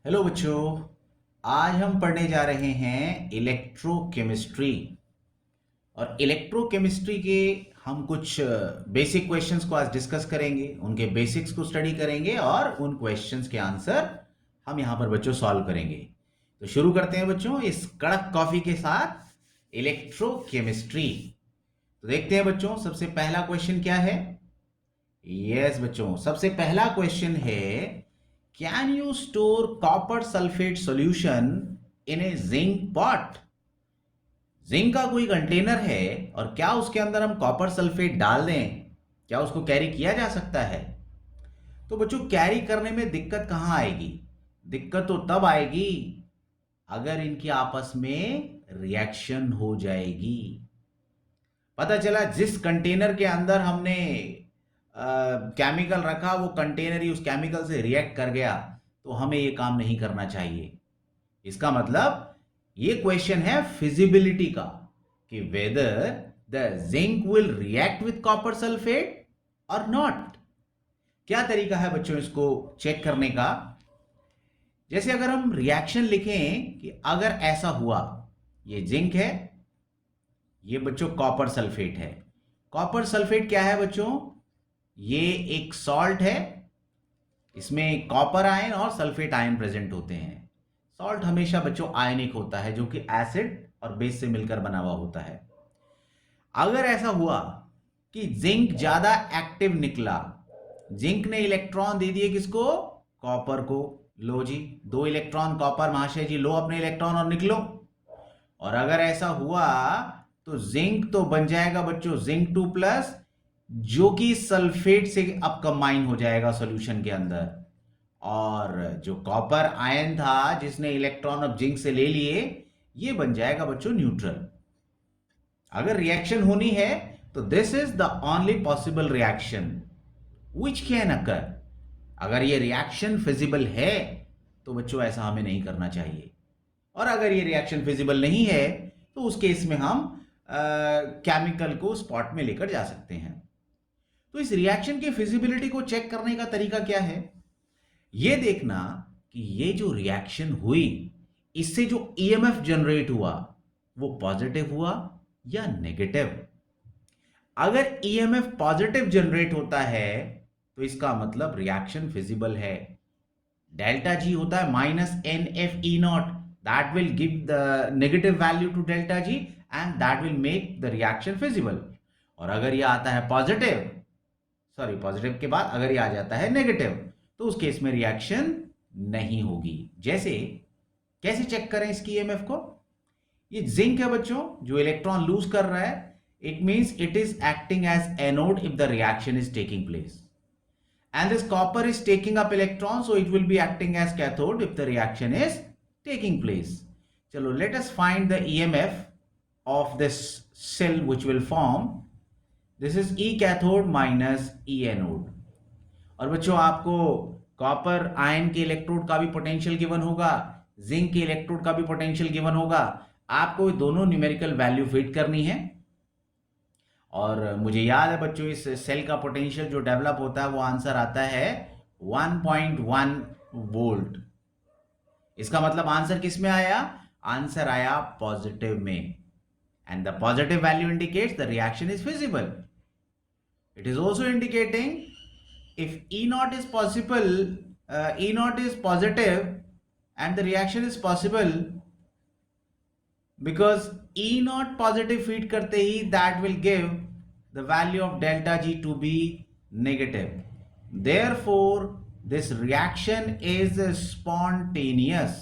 Hello बच्चों। आज हम पढ़ने जा रहे हैं इलेक्ट्रोकेमिस्ट्री। और इलेक्ट्रोकेमिस्ट्री के हम कुछ बेसिक क्वेश्चंस को आज डिस्कस करेंगे, उनके बेसिक्स को स्टडी करेंगे और उन क्वेश्चंस के आंसर हम यहाँ पर बच्चों सॉल्व करेंगे। तो शुरू करते हैं बच्चों इस कड़क कॉफी के साथ इलेक्ट्रोकेमिस्ट्री। तो देखते हैं बच्चों सबसे पहला क्वेश्चन क्या है। यस बच्चों, सबसे पहला क्वेश्चन है, can you store copper sulphate solution in A zinc pot. Zinc का कोई कंटेनर है और क्या उसके अंदर हम कॉपर सल्फेट डाल दें, क्या उसको कैरी किया जा सकता है। तो बच्चों कैरी करने में दिक्कत कहां आएगी? दिक्कत तो तब आएगी अगर इनकी आपस में रिएक्शन हो जाएगी। पता चला जिस कंटेनर के अंदर हमने केमिकल रखा वो कंटेनर ही उस केमिकल से रिएक्ट कर गया, तो हमें ये काम नहीं करना चाहिए। इसका मतलब ये क्वेश्चन है फिजिबिलिटी का कि whether the zinc will react with copper sulphate और नॉट। क्या तरीका है बच्चों इसको चेक करने का? जैसे अगर हम रिएक्शन लिखें कि अगर ऐसा हुआ, ये जिंक है, ये बच्चों कॉपर सल्फेट है। कॉपर सल्फेट क्या है बच्चों? ये एक सॉल्ट है, इसमें कॉपर आयन और सल्फेट आयन प्रेजेंट होते हैं। सॉल्ट हमेशा बच्चों आयनिक होता है, जो कि एसिड और बेस से मिलकर बना हुआ होता है। अगर ऐसा हुआ कि जिंक ज्यादा एक्टिव निकला, जिंक ने इलेक्ट्रॉन दे दिए किसको? कॉपर को। लो जी, 2 इलेक्ट्रॉन कॉपर महाशय जी, लो अपने इलेक्ट्रॉन और निकलो। और अगर ऐसा हुआ तो जिंक तो बन जाएगा बच्चों जिंक 2+, जो कि सल्फेट से अब कंबाइन हो जाएगा सॉल्यूशन के अंदर। और जो कॉपर आयन था जिसने इलेक्ट्रॉन अब जिंक से ले लिए, ये बन जाएगा बच्चों न्यूट्रल। अगर रिएक्शन होनी है तो this is the only possible reaction which can occur. अगर ये रिएक्शन फिजिबल है तो बच्चों ऐसा हमें नहीं करना चाहिए। और अगर ये रिएक्शन फिजिबल नहीं है तो उस केस में हम केमिकल को स्पॉट में लेकर जा सकते हैं। तो इस रिएक्शन की फिजिबिलिटी को चेक करने का तरीका क्या है? ये देखना कि ये जो रिएक्शन हुई, इससे जो ईएमएफ जनरेट हुआ वो पॉजिटिव हुआ या नेगेटिव। अगर ईएमएफ पॉजिटिव जनरेट होता है तो इसका मतलब रिएक्शन फिजिबल है। डेल्टा जी होता है -NF E0, that will give the negative value to delta G and that will make the reaction feasible। और अगर ये आता है पॉजिटिव, सॉरी पॉजिटिव के बाद अगर ये आ जाता है नेगेटिव, तो उस केस में रिएक्शन नहीं होगी। जैसे कैसे चेक करें इसकी ईएमएफ को? ये जिंक है बच्चों जो इलेक्ट्रॉन लूज कर रहा है, it means it is acting as anode if the reaction is taking place, and this copper is taking up electrons, so it will be acting as cathode if the reaction is taking place. Chalo, let us find the EMF of this cell which will form. This is E cathode minus E anode। और बच्चों आपको copper ion के electrode का भी potential given होगा, zinc के electrode का भी पोटेंशियल गिवन होगा। आपको दोनों न्यूमेरिकल वैल्यू फिट करनी है। और मुझे याद है बच्चों इस सेल का पोटेंशियल जो डेवलप होता है वो आंसर आता है 1.1 वोल्ट। इसका मतलब आंसर किस में आया? आंसर आया पॉजिटिव में। And the positive value indicates the reaction is feasible. It is also indicating if E0 is possible, E0 is positive and the reaction is possible, because E0 positive feed करते ही that will give the value of delta G to be negative। Therefore this reaction is spontaneous।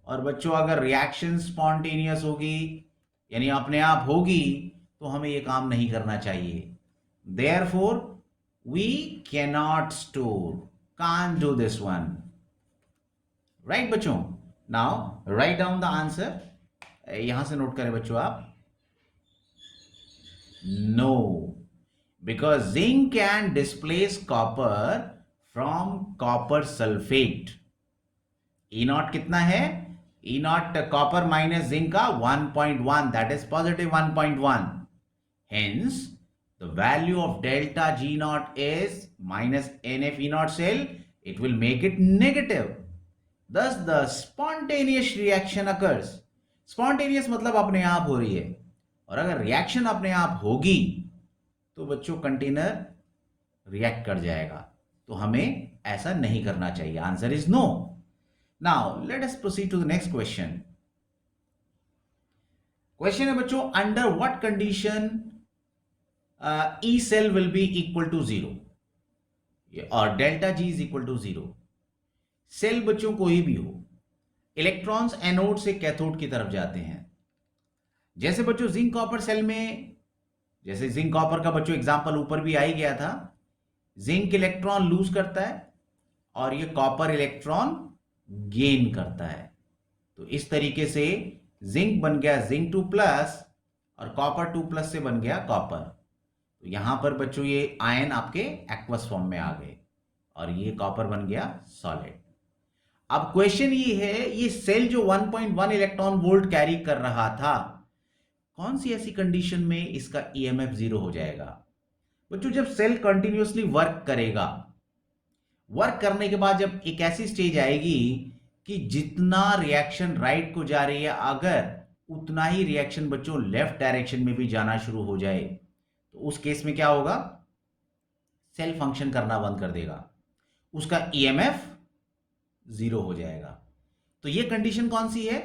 और बच्चों अगर reaction spontaneous होगी यानी अपने आप होगी तो हमें ये काम नहीं करना चाहिए। Therefore we cannot store, can't do this one, right बच्चों? Now write down the answer। यहां से नोट करें बच्चों आप। No, because zinc can displace copper from copper sulphate. E0 कितना है? E0 कॉपर माइनस जिंक का 1.1, that is positive 1.1। Hence the value of delta G0 is -NF E0 cell, it will make it negative। thus the spontaneous reaction occurs. Spontaneous मतलब अपने आप हो रही है, और अगर रिएक्शन अपने आप होगी तो बच्चों कंटेनर रिएक्ट कर जाएगा, तो हमें ऐसा नहीं करना चाहिए. Answer is no. Now let us proceed to the next question. Question है बच्चों, under what condition E cell will be equal to 0 और delta G is equal to 0. Cell बच्चों कोई भी हो, इलेक्ट्रॉन्स एनोड से कैथोड की तरफ जाते हैं. जैसे बच्चों जिंक कॉपर सेल में, जैसे जिंक कॉपर का बच्चों एग्जांपल ऊपर भी आ ही गया था, जिंक इलेक्ट्रॉन लूज करता है और ये कॉपर इलेक्ट्रॉन गेन करता है. तो इस तरीके से जिंक बन गया जिंक 2+ और कॉपर 2+ से बन गया कॉपर. तो यहां पर बच्चों ये आयन आपके एक्वस फॉर्म में आ गए और ये कॉपर बन गया सॉलिड. अब क्वेश्चन ये है, ये सेल जो 1.1 इलेक्ट्रॉन वोल्ट कैरी कर रहा था, कौन सी ऐसी कंडीशन में इसका ईएमएफ 0 हो जाएगा? बच्चों जब सेल कंटिन्यूअसली वर्क करेगा, वर्क करने के बाद जब एक ऐसी स्टेज आएगी कि जितना रिएक्शन राइट को जा रही है, अगर उतना ही रिएक्शन बच्चों लेफ्ट डायरेक्शन में भी जाना शुरू हो जाए, तो उस केस में क्या होगा? सेल फंक्शन करना बंद कर देगा, उसका ईएमएफ 0 हो जाएगा. तो ये कंडीशन कौन सी है?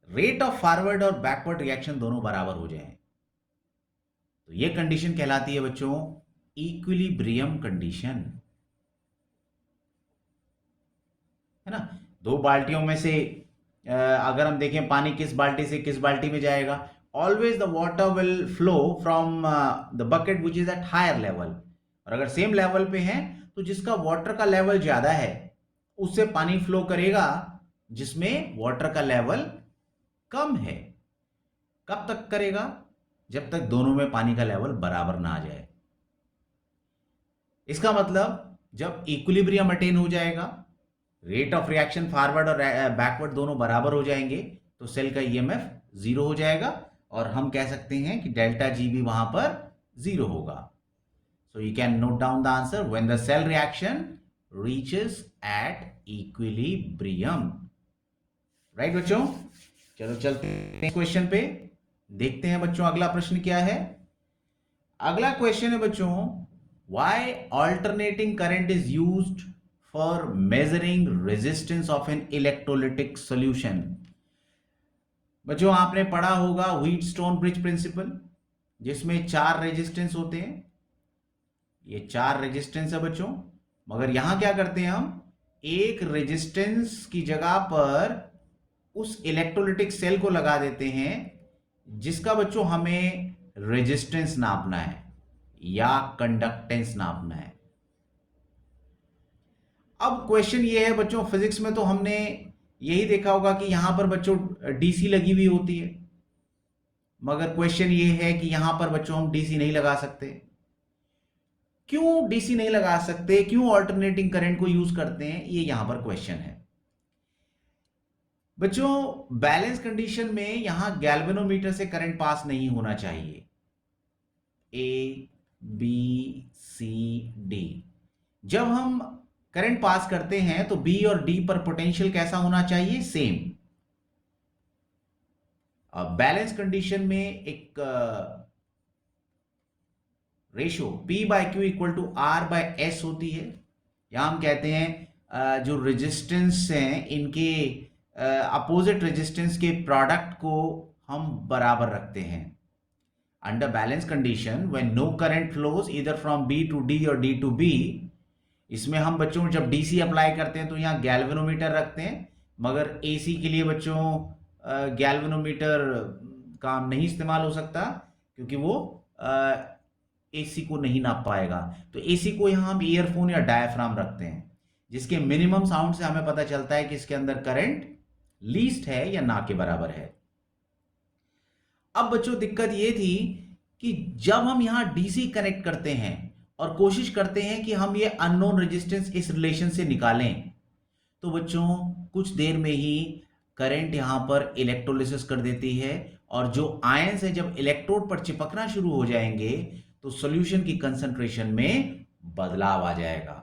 रेट ऑफ फॉरवर्ड और बैकवर्ड रिएक्शन दोनों बराबर हो जाएं. तो ये कंडीशन कहलाती है बच्चों इक्विलिब्रियम कंडीशन, है ना. दो बाल्टियों में से अगर हम देखें पानी किस बाल्टी से किस बाल्टी में जाएगा, always the water will flow from the bucket which is at higher level. और अगर सेम लेवल पे है तो जिसका वाटर का लेवल ज्यादा है उससे पानी फ्लो करेगा जिसमें वाटर का लेवल कम है. कब तक करेगा? जब तक दोनों में पानी का लेवल बराबर ना आ जाए. इसका मतलब जब इक्विलिब्रियम अटेन हो जाएगा, रेट ऑफ रिएक्शन फॉरवर्ड और बैकवर्ड दोनों बराबर हो जाएंगे, तो सेल का ईएमएफ 0 हो जाएगा और हम कह सकते हैं कि डेल्टा जी भी वहां पर 0 होगा. So you can note down the answer, when the cell reaction reaches at equilibrium. Right बच्चों, चलो चलते हैं क्वेश्चन पे, देखते हैं बच्चों अगला प्रश्न क्या है. अगला क्वेश्चन है बच्चों, why alternating current is used for measuring resistance of an electrolytic solution. बच्चों आपने पढ़ा होगा व्हीटस्टोन ब्रिज प्रिंसिपल, जिसमें 4 रेजिस्टेंस होते हैं. ये 4 रेजिस्टेंस है बच्चों, मगर यहां क्या करते हैं हम, एक रेजिस्टेंस की जगह पर उस इलेक्ट्रोलिटिक सेल को लगा देते हैं जिसका बच्चों हमें रेजिस्टेंस नापना है या कंडक्टेंस नापना है. अब क्वेश्चन ये है बच्चों, फिजिक्स में तो हमने यही देखा होगा कि यहां पर बच्चों डीसी लगी हुई होती है, मगर क्वेश्चन ये है कि यहां पर बच्चों हम डीसी नहीं लगा सकते. क्यों डीसी नहीं लगा सकते, क्यों अल्टरनेटिंग करंट को यूज करते हैं, ये यहां पर क्वेश्चन है. बच्चों बैलेंस कंडीशन में यहां गैल्वेनोमीटर से करंट पास नहीं होना चाहिए. ए बी सी डी, जब हम करंट पास करते हैं तो बी और डी पर पोटेंशियल कैसा होना चाहिए? सेम. बैलेंस कंडीशन में एक ratio P/Q equal to R/S होती है. यहां हम कहते हैं जो रेजिस्टेंस हैं इनके अपोजिट रेजिस्टेंस के प्रोडक्ट को हम बराबर रखते हैं. Under balance condition when no current flows either from B to D और D टू B, इसमें हम बच्चों जब डीसी अप्लाई करते हैं तो यहाँ गैल्वेनोमीटर रखते हैं, मगर एसी के लिए बच्चों गैल्वेनोमीटर काम नहीं इस्तेमाल हो सकता क्योंकि वो एसी को नहीं नाप पाएगा. तो एसी को यहाँ हम ईयरफोन या डायफ्राम रखते हैं जिसके मिनिमम साउंड से हमें पता चलता है कि इसके अंदर करंट लीस्ट है या ना के बराबर है. अब बच्चों दिक्कत ये थी कि जब हम यहां डीसी कनेक्ट करते हैं और कोशिश करते हैं कि हम ये अननोन रेजिस्टेंस इस रिलेशन से निकालें, तो बच्चों कुछ देर में ही करंट यहां पर इलेक्ट्रोलिसिस कर देती है और जो आयंस है जब इलेक्ट्रोड पर चिपकना शुरू हो जाएंगे तो सॉल्यूशन की कंसंट्रेशन में बदलाव आ जाएगा.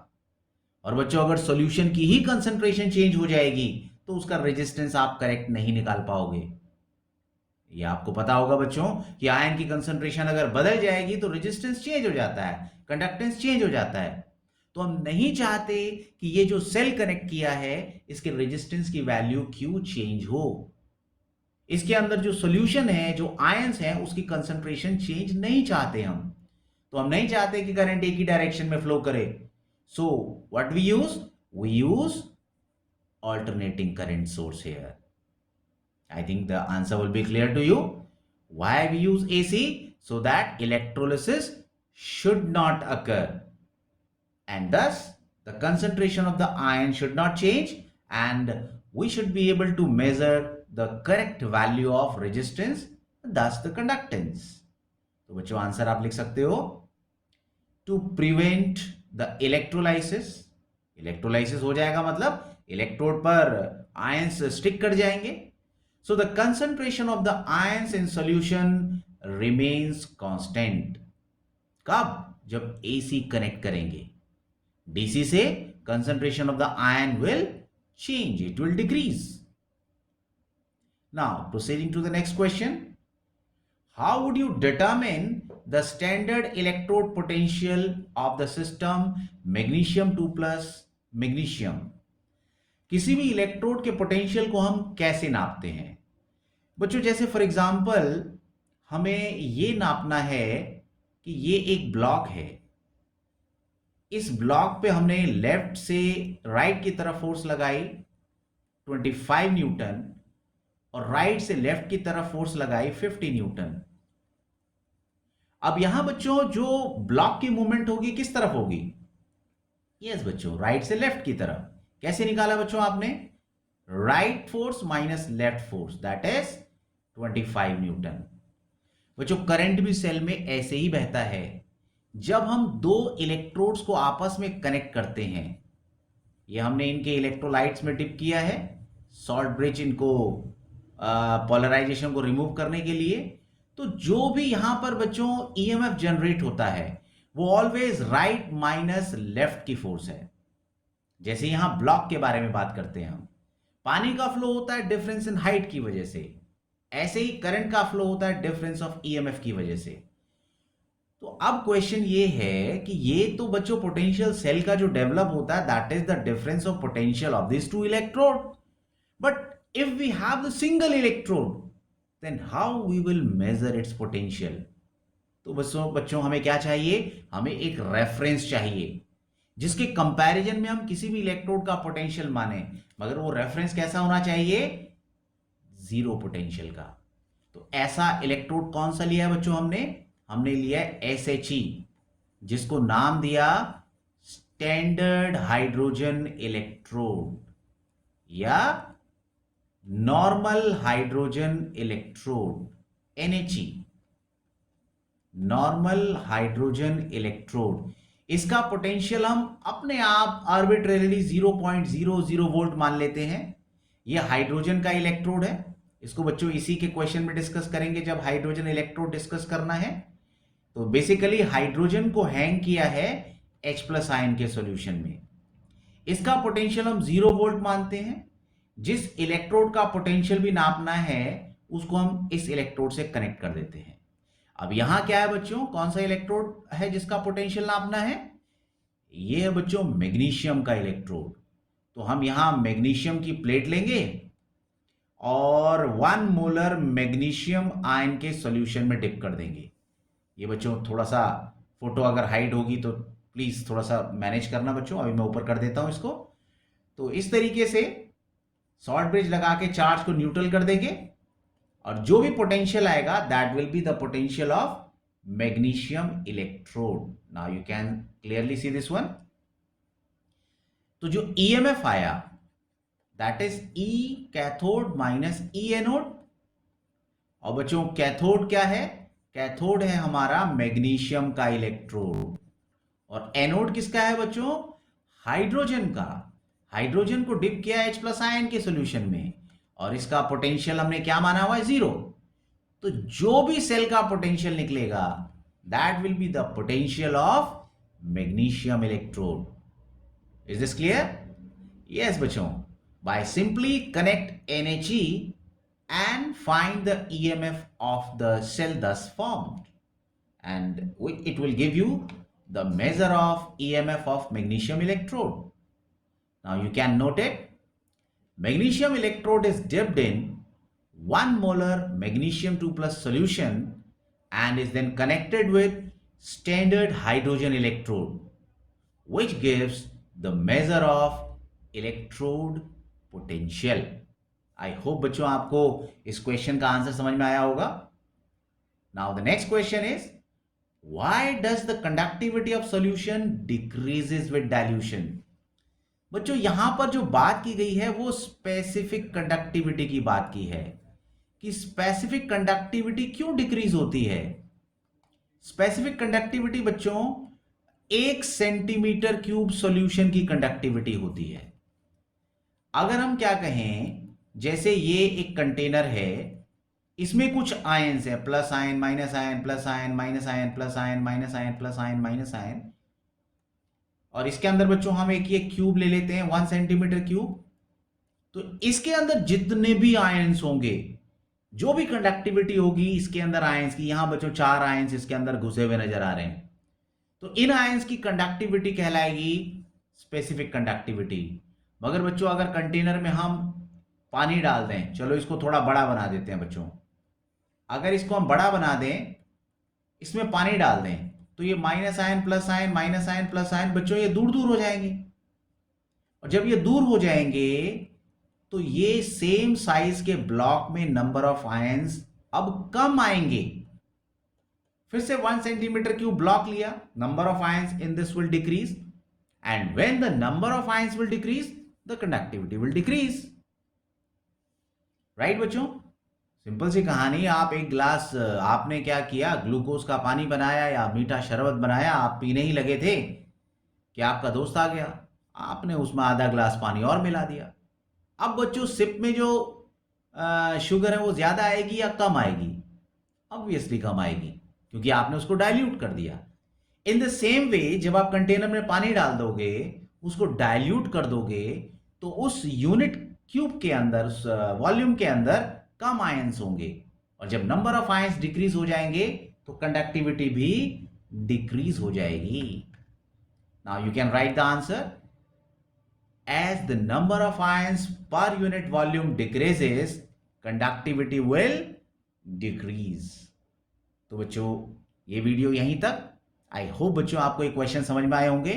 और बच्चों अगर सॉल्यूशन की ही कंसंट्रेशन चेंज हो जाएगी तो उसका रेजिस्टेंस आप करेक्ट नहीं निकाल पाओगे। ये आपको पता होगा बच्चों कि आयन की कंसंट्रेशन अगर बदल जाएगी तो रेजिस्टेंस चेंज हो जाता है, कंडक्टेंस चेंज हो जाता है। तो हम नहीं चाहते कि ये जो सेल कनेक्ट किया है इसके रेजिस्टेंस की वैल्यू क्यों चेंज हो। इसके अंदर जो सॉल्यूशन है, जो आयंस हैं, उसकी कंसंट्रेशन चेंज नहीं चाहते हम। तो हम नहीं चाहते कि करंट एक ही डायरेक्शन में फ्लो करे। So what we use alternating current source here. I think the answer will be clear to you. Why we use AC? So that electrolysis should not occur, and thus the concentration of the ion should not change, and we should be able to measure the correct value of resistance, thus the conductance. तो बच्चों answer आप लिख सकते हो, to prevent the electrolysis. Electrolysis हो जाएगा मतलब electrode पर आयंस स्टिक कर जाएंगे। So the concentration of the ions in solution remains constant. कब? जब एसी कनेक्ट करेंगे। डीसी से concentration of the ion will change, it will decrease. Now proceeding to the next question, how would you determine the standard electrode potential of the system magnesium 2+ magnesium? किसी भी electrode के potential को हम कैसे नापते हैं बच्चों? जैसे फॉर एग्जांपल हमें ये नापना है कि ये एक ब्लॉक है, इस ब्लॉक पे हमने लेफ्ट से राइट की तरफ फोर्स लगाई 25 न्यूटन और राइट से लेफ्ट की तरफ फोर्स लगाई 50 न्यूटन। अब यहां बच्चों जो ब्लॉक की मूवमेंट होगी किस तरफ होगी? यस बच्चों, राइट से लेफ्ट की तरफ। कैसे निकाला बच्चों आपने? Right force minus left force, that is 25 Newton. बच्चों करंट भी सेल में ऐसे ही बहता है। जब हम दो इलेक्ट्रोड्स को आपस में कनेक्ट करते हैं, ये हमने इनके इलेक्ट्रोलाइट्स में डिप किया है, सॉल्ट ब्रिज इनको पोलराइजेशन को रिमूव करने के लिए। तो जो भी यहां पर बच्चों ईएमएफ जनरेट होता है वो ऑलवेज राइट माइनस लेफ्ट की फोर्स है। जैसे यहां ब्लॉक के बारे में बात करते हैं हम, पानी का फ्लो होता है डिफरेंस इन हाइट की वजह से, ऐसे ही करंट का फ्लो होता है डिफरेंस ऑफ ईएमएफ की वजह से। तो अब क्वेश्चन ये है कि ये तो बच्चों पोटेंशियल सेल का जो डेवलप होता है that is the difference of potential of this two electrode, but if we have the single electrode then how we will measure its potential? तो बच्चों हमें क्या चाहिए? हमें एक रेफरेंस चाहिए जिसके कंपैरिजन में हम किसी भी इलेक्ट्रोड का पोटेंशियल माने, मगर वो रेफरेंस कैसा होना चाहिए? जीरो पोटेंशियल का। तो ऐसा इलेक्ट्रोड कौन सा लिया है बच्चों? हमने लिया है SHE, जिसको नाम दिया स्टैंडर्ड हाइड्रोजन इलेक्ट्रोड या normal hydrogen electrode, NHE, normal hydrogen electrode. इसका पोटेंशियल हम अपने आप आर्बिट्रेरीली 0.00 वोल्ट मान लेते हैं। यह हाइड्रोजन का इलेक्ट्रोड है। इसको बच्चों इसी के क्वेश्चन में डिस्कस करेंगे जब हाइड्रोजन इलेक्ट्रोड डिस्कस करना है। तो बेसिकली हाइड्रोजन को हैंग किया है H+ आयन के सॉल्यूशन में। इसका पोटेंशियल हम 0 वोल्ट मानते हैं। जिस इलेक्ट्रोड का पोटेंशियल भी नापना है उसको हम इस इलेक्ट्रोड से कनेक्ट कर देते हैं। अब यहां क्या है बच्चों? कौन सा इलेक्ट्रोड है जिसका पोटेंशियल नापना है? ये है बच्चों मैग्नीशियम का इलेक्ट्रोड। तो हम यहां मैग्नीशियम की प्लेट लेंगे और 1 मोलर मैग्नीशियम आयन के सॉल्यूशन में डिप कर देंगे। ये बच्चों थोड़ा सा फोटो अगर हाइड होगी तो प्लीज थोड़ा सा मैनेज करना बच्चों, अभी मैं ऊपर कर देता हूं इसको। तो इस तरीके से सॉल्ट ब्रिज लगा के चार्ज को न्यूट्रल कर देंगे और जो भी पोटेंशियल आएगा that will be the potential of magnesium electrode. Now you can clearly see this one. तो जो ईएमएफ आया that is E cathode minus E anode. और बच्चों कैथोड क्या है? कैथोड है हमारा मैग्नीशियम का इलेक्ट्रोड और एनोड किसका है बच्चों? हाइड्रोजन का। हाइड्रोजन को डिप किया H+ आयन के सॉल्यूशन में और इसका पोटेंशियल हमने क्या माना हुआ है? 0। तो जो भी सेल का पोटेंशियल निकलेगा that will be the potential of magnesium electrode. Is this clear? Yes बच्चों, by simply connect NHE and find the EMF of the cell thus formed, and it will give you the measure of EMF of magnesium electrode. Now you can note it. Magnesium electrode is dipped in 1 molar magnesium 2 plus solution and is then connected with standard hydrogen electrode, which gives the measure of electrode potential. I hope बच्चों आपको इस question का answer समझ में आया होगा. Now the next question is, why does the conductivity of solution decreases with dilution? बच्चों यहां पर जो बात की गई है वो स्पेसिफिक कंडक्टिविटी की बात की है कि स्पेसिफिक कंडक्टिविटी क्यों डिक्रीज होती है. स्पेसिफिक कंडक्टिविटी बच्चों 1 सेंटीमीटर क्यूब सॉल्यूशन की कंडक्टिविटी होती है. अगर हम क्या कहें, जैसे ये एक कंटेनर है, इसमें कुछ आयंस है, plus ion, minus ion, plus ion, minus ion, plus ion, minus ion, plus ion, minus ion, और इसके अंदर बच्चों हम एक ये क्यूब ले लेते हैं 1 सेंटीमीटर क्यूब. तो इसके अंदर जितने भी आयंस होंगे, जो भी कंडक्टिविटी होगी इसके अंदर आयंस की, यहां बच्चों 4 आयंस इसके अंदर घुसे हुए नजर आ रहे हैं, तो इन आयंस की कंडक्टिविटी कहलाएगी स्पेसिफिक कंडक्टिविटी. मगर बच्चों अगर कंटेनर में हम पानी डाल दें, चलो इसको थोड़ा बड़ा बना देते हैं बच्चों, अगर इसको हम बड़ा बना दें, इसमें पानी डाल दें, तो ये minus ion, plus ion, minus ion, plus ion बच्चों ये दूर दूर हो जाएंगे. और जब ये दूर हो जाएंगे तो ये सेम साइज के ब्लॉक में नंबर ऑफ आयंस अब कम आएंगे. फिर से 1 सेंटीमीटर क्यूब ब्लॉक लिया, number of ions in this will decrease, and when the number of ions will decrease the conductivity will decrease. Right बच्चों, सिंपल सी कहानी. आप एक ग्लास, आपने क्या किया, ग्लूकोज का पानी बनाया या मीठा शरबत बनाया, आप पीने ही लगे थे कि आपका दोस्त आ गया, आपने उसमें आधा ग्लास पानी और मिला दिया. अब बच्चों सिप में जो शुगर है वो ज्यादा आएगी या कम आएगी? ऑब्वियसली कम आएगी, क्योंकि आपने उसको डाइल्यूट कर दिया. इन द सेम वे जब आप कंटेनर में पानी डाल दोगे, उसको डाइल्यूट कर दोगे, तो उस यूनिट क्यूब के अंदर, उस वॉल्यूम के अंदर कम आयंस होंगे, और जब नंबर ऑफ आयंस डिक्रीज हो जाएंगे तो कंडक्टिविटी भी डिक्रीज हो जाएगी. Now you can write the answer. As the number of ions per unit volume decreases, conductivity will decrease. तो बच्चों ये वीडियो यहीं तक. आई होप बच्चों आपको ये क्वेश्चन समझ में आए होंगे.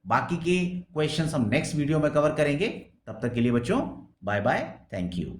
बाकी के क्वेश्चंस हम नेक्स्ट वीडियो में कवर करेंगे. तब तक के लिए बच्चों बाय बाय, थैंक यू.